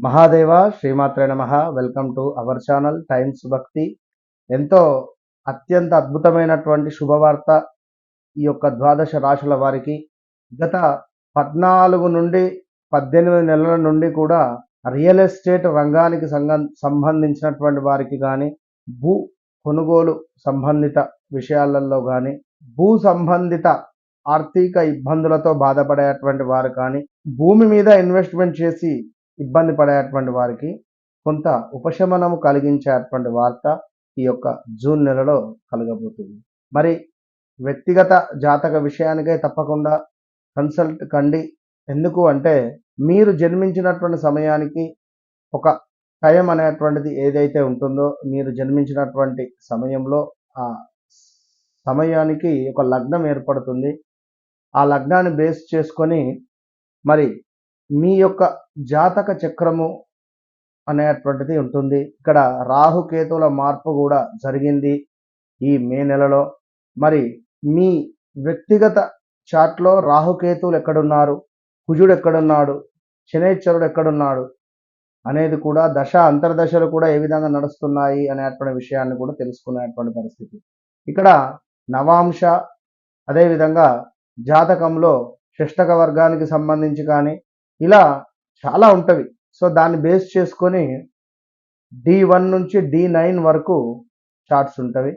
మహాదేవ శ్రీమాత్రే నమః. Welcome to our channel times భక్తి. ఎంతో అత్యంత అద్భుతమైనటువంటి శుభవార్త ఈ యొక్క ద్వాదశ రాశుల వారికి. గత 14 నుండి 18 నెలల నుండి కూడా రియల్ ఎస్టేట్ రంగానికి సంబంధించినటువంటి వారికి కానీ, భూ కొనుగోలు సంబంధిత విషయాలలో కానీ, భూ సంబంధిత ఆర్థిక ఇబ్బందులతో బాధపడేటువంటి వారు కానీ, భూమి మీద ఇన్వెస్ట్మెంట్ చేసి ఇబ్బంది పడేటువంటి వారికి కొంత ఉపశమనము కలిగించేటువంటి వార్త ఈ యొక్క జూన్ నెలలో కలగబోతుంది. మరి వ్యక్తిగత జాతక విషయానికై తప్పకుండా కన్సల్ట్ కండి. ఎందుకు అంటే మీరు జన్మించినటువంటి సమయానికి ఒక టైం అనేటువంటిది ఏదైతే ఉంటుందో, మీరు జన్మించినటువంటి సమయంలో ఆ సమయానికి ఒక లగ్నం ఏర్పడుతుంది. ఆ లగ్నాన్ని బేస్ చేసుకొని మరి మీ యొక్క జాతక చక్రము అనేటువంటిది ఉంటుంది. ఇక్కడ రాహుకేతువుల మార్పు కూడా జరిగింది ఈ మే నెలలో. మరి మీ వ్యక్తిగత చార్ట్లో రాహుకేతువులు ఎక్కడున్నారు, కుజుడు ఎక్కడున్నాడు, శనైశ్వరుడు ఎక్కడున్నాడు అనేది కూడా దశ అంతర్దశలు కూడా ఏ విధంగా నడుస్తున్నాయి అనేటువంటి విషయాన్ని కూడా తెలుసుకునేటువంటి పరిస్థితి. ఇక్కడ నవాంశ అదేవిధంగా జాతకంలో షష్టక వర్గానికి సంబంధించి కానీ ఇలా చాలా ఉంటవి. సో దాన్ని బేస్ చేసుకొని D1 నుంచి D9 వరకు చార్ట్స్ ఉంటవి.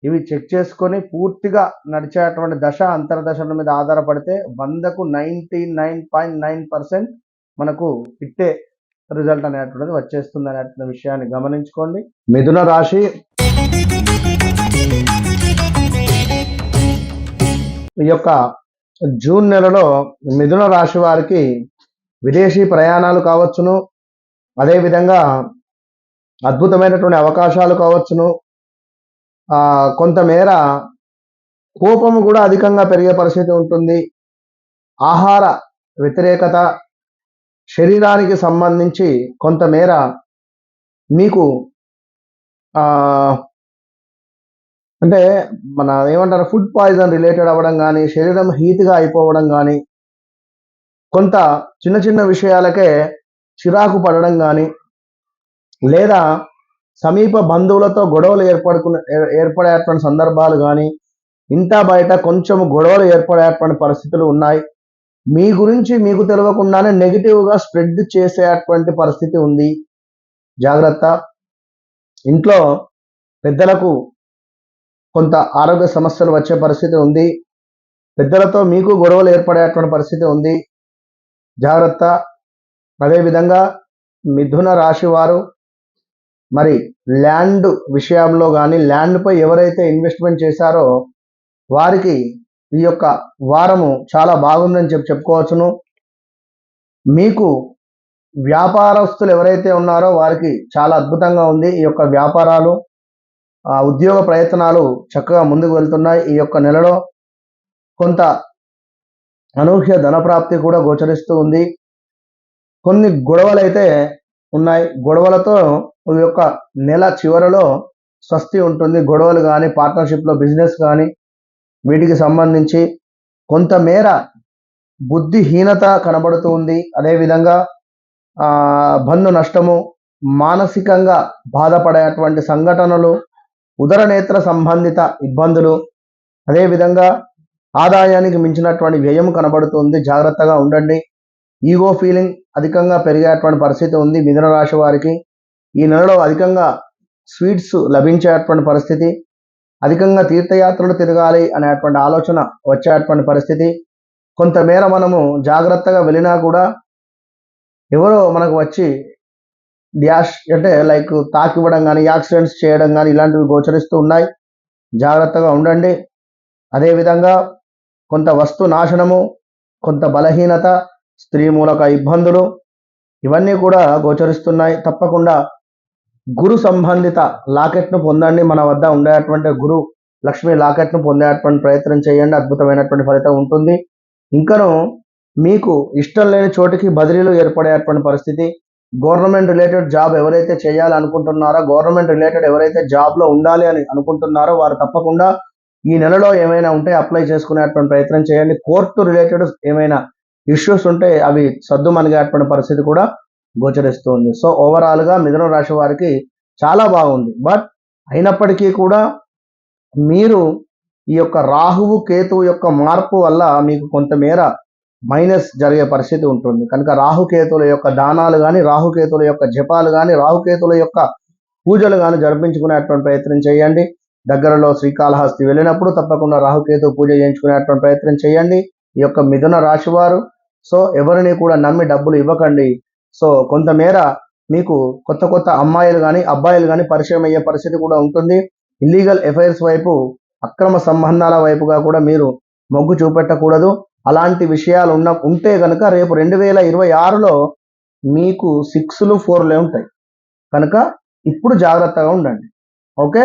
ఇవి చెక్ చేసుకొని పూర్తిగా నడిచేటువంటి దశ అంతర్దశల మీద ఆధారపడితే 100కు 99.9% మనకు ఇట్టే రిజల్ట్ అనేటువంటిది వచ్చేస్తుంది అనేటువంటి విషయాన్ని గమనించుకోండి. మిథున రాశి ఈ యొక్క జూన్ నెలలో మిథున రాశి వారికి విదేశీ ప్రయాణాలు కావచ్చును, అదేవిధంగా అద్భుతమైనటువంటి అవకాశాలు కావచ్చును. కొంతమేర కోపము కూడా అధికంగా పెరిగే పరిస్థితి ఉంటుంది. ఆహార వ్యతిరేకత, శరీరానికి సంబంధించి కొంతమేర మీకు అంటే మన ఏమంటారు ఫుడ్ పాయిజన్ రిలేటెడ్ అవ్వడం కానీ, శరీరం హీట్గా అయిపోవడం కానీ, కొంత చిన్న చిన్న విషయాలకే చిరాకు పడడం కానీ, లేదా సమీప బంధువులతో గొడవలు ఏర్పడేటువంటి సందర్భాలు కానీ, ఇంటా బయట కొంచెం గొడవలు ఏర్పడేటువంటి పరిస్థితులు ఉన్నాయి. మీ గురించి మీకు తెలియకుండానే నెగిటివ్గా స్ప్రెడ్ చేసేటువంటి పరిస్థితి ఉంది. జాగ్రత్త. ఇంట్లో పెద్దలకు కొంత ఆరోగ్య సమస్యలు వచ్చే పరిస్థితి ఉంది. పెద్దలతో మీకు గొడవలు ఏర్పడేటువంటి పరిస్థితి ఉంది. జాగ్రత్త. అదేవిధంగా మిథున రాశి వారు మరి ల్యాండ్ విషయంలో కానీ, ల్యాండ్పై ఎవరైతే ఇన్వెస్ట్మెంట్ చేశారో వారికి ఈ యొక్క వారము చాలా బాగుందని చెప్పుకోవచ్చును. మీకు వ్యాపారస్తులు ఎవరైతే ఉన్నారో వారికి చాలా అద్భుతంగా ఉంది. ఈ యొక్క వ్యాపారాలు, ఉద్యోగ ప్రయత్నాలు చక్కగా ముందుకు వెళ్తున్నాయి. ఈ యొక్క నెలలో కొంత అనూహ్య ధనప్రాప్తి కూడా గోచరిస్తూ ఉంది. కొన్ని గొడవలు అయితే ఉన్నాయి. గొడవలతో ఈ యొక్క నెల చివరలో స్వస్తి ఉంటుంది. గొడవలు కానీ, పార్ట్నర్షిప్లో బిజినెస్ కానీ వీటికి సంబంధించి కొంతమేర బుద్ధిహీనత కనబడుతూ ఉంది. అదేవిధంగా బంధు నష్టము, మానసికంగా బాధపడేటువంటి సంఘటనలు, ఉదరనేత్ర సంబంధిత ఇబ్బందులు, అదేవిధంగా ఆదాయానికి మించినటువంటి వ్యయం కనబడుతుంది. జాగ్రత్తగా ఉండండి. ఈగో ఫీలింగ్ అధికంగా పెరిగేటువంటి పరిస్థితి ఉంది మిథున రాశి వారికి. ఈ నెలలో అధికంగా స్వీట్స్ లభించేటువంటి పరిస్థితి, అధికంగా తీర్థయాత్రలు తిరగాలి అనేటువంటి ఆలోచన వచ్చేటువంటి పరిస్థితి. కొంతమేర మనము జాగ్రత్తగా వెళ్ళినా కూడా ఎవరో మనకు వచ్చి డ్యాష్ అంటే లైక్ తాకివ్వడం కానీ, యాక్సిడెంట్స్ చేయడం కానీ ఇలాంటివి గోచరిస్తూ ఉన్నాయి. జాగ్రత్తగా ఉండండి. అదేవిధంగా కొంత వస్తు నాశనము, కొంత బలహీనత, స్త్రీ మూలక ఇబ్బందులు ఇవన్నీ కూడా గోచరిస్తున్నాయి. తప్పకుండా గురు సంబంధిత లాకెట్ను పొందండి. మన వద్ద ఉండేటువంటి గురు లక్ష్మి లాకెట్ను పొందేటువంటి ప్రయత్నం చేయండి. అద్భుతమైనటువంటి ఫలితం ఉంటుంది. ఇంకను మీకు ఇష్టం లేని చోటికి బదిలీలు ఏర్పడేటువంటి పరిస్థితి. గవర్నమెంట్ రిలేటెడ్ జాబ్ ఎవరైతే చేయాలనుకుంటున్నారో, గవర్నమెంట్ రిలేటెడ్ ఎవరైతే జాబ్లో ఉండాలి అని అనుకుంటున్నారో వారు తప్పకుండా ఈ నెలలో ఏమైనా ఉంటే అప్లై చేసుకునేటువంటి ప్రయత్నం చేయండి. కోర్టు రిలేటెడ్ ఏమైనా ఇష్యూస్ ఉంటే అవి సద్దుమణిగేటువంటి పరిస్థితి కూడా గోచరిస్తుంది. సో ఓవరాల్ గా మిథున రాశి వారికి చాలా బాగుంది. బట్ అయినప్పటికీ కూడా మీరు ఈ యొక్క రాహువు కేతువు యొక్క మార్పు వల్ల మీకు కొంతమేర మైనస్ జరిగే పరిస్థితి ఉంటుంది. కనుక రాహుకేతువుల యొక్క దానాలు కానీ, రాహుకేతువుల యొక్క జపాలు కానీ, రాహుకేతువుల యొక్క పూజలు కానీ జరిపించుకునేటువంటి ప్రయత్నం చేయండి. దగ్గరలో శ్రీకాళహస్తి వెళ్ళినప్పుడు తప్పకుండా రాహుకేతు పూజ చేయించుకునేటువంటి ప్రయత్నం చేయండి. ఈ యొక్క మిథున రాశి వారు సో ఎవరిని కూడా నమ్మి డబ్బులు ఇవ్వకండి. సో కొంతమేర మీకు కొత్త కొత్త అమ్మాయిలు కానీ అబ్బాయిలు కానీ పరిచయం అయ్యే పరిస్థితి కూడా ఉంటుంది. ఇల్లీగల్ అఫైర్స్ వైపు, అక్రమ సంబంధాల వైపుగా కూడా మీరు మొగ్గు చూపెట్టకూడదు. అలాంటి విషయాలు ఉంటే కనుక రేపు 2026లో మీకు 6లు 4లే ఉంటాయి. కనుక ఇప్పుడు జాగ్రత్తగా ఉండండి. Okay,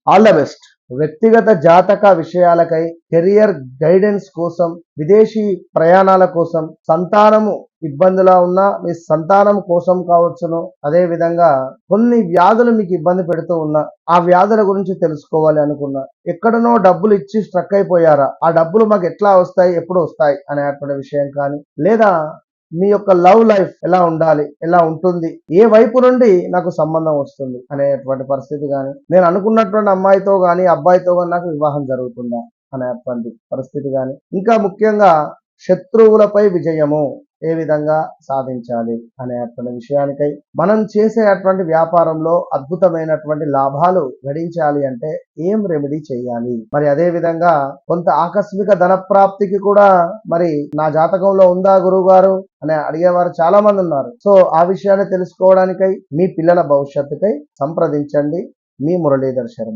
all the best. వ్యక్తిగత జాతక విషయాలకై, కెరియర్ గైడెన్స్ కోసం, విదేశీ ప్రయాణాల కోసం, సంతానము ఇబ్బందిలా ఉన్నా మీ సంతానం కోసం కావచ్చును, అదే విధంగా కొన్ని వ్యాధులు మీకు ఇబ్బంది పెడుతూ ఉన్నా ఆ వ్యాధుల గురించి తెలుసుకోవాలి అనుకున్నా, ఎక్కడనో డబ్బులు ఇచ్చి స్ట్రక్ అయిపోయారా, ఆ డబ్బులు మాకు ఎట్లా వస్తాయి, ఎప్పుడు వస్తాయి అనేటువంటి విషయం కానీ, లేదా మీ యొక్క లవ్ లైఫ్ ఎలా ఉండాలి, ఎలా ఉంటుంది, ఏ వైపు నుండి నాకు సంబంధం వస్తుంది అనేటువంటి పరిస్థితి కానీ, నేను అనుకున్నటువంటి అమ్మాయితో కానీ అబ్బాయితో కానీ నాకు వివాహం జరుగుతుందా అనేటువంటి పరిస్థితి కానీ, ఇంకా ముఖ్యంగా శత్రువులపై విజయము ఏ విధంగా సాధించాలి అనేటువంటి విషయానికై, మనం చేసేటువంటి వ్యాపారంలో అద్భుతమైనటువంటి లాభాలు గడించాలి అంటే ఏం రెమెడీ చేయాలి, మరి అదే విధంగా కొంత ఆకస్మిక ధన ప్రాప్తికి కూడా మరి నా జాతకంలో ఉందా గురువు గారు అని అడిగేవారు చాలా మంది ఉన్నారు. సో ఆ విషయాన్ని తెలుసుకోవడానికై మీ పిల్లల భవిష్యత్తుకై సంప్రదించండి మీ మురళీధర్ శర్మ.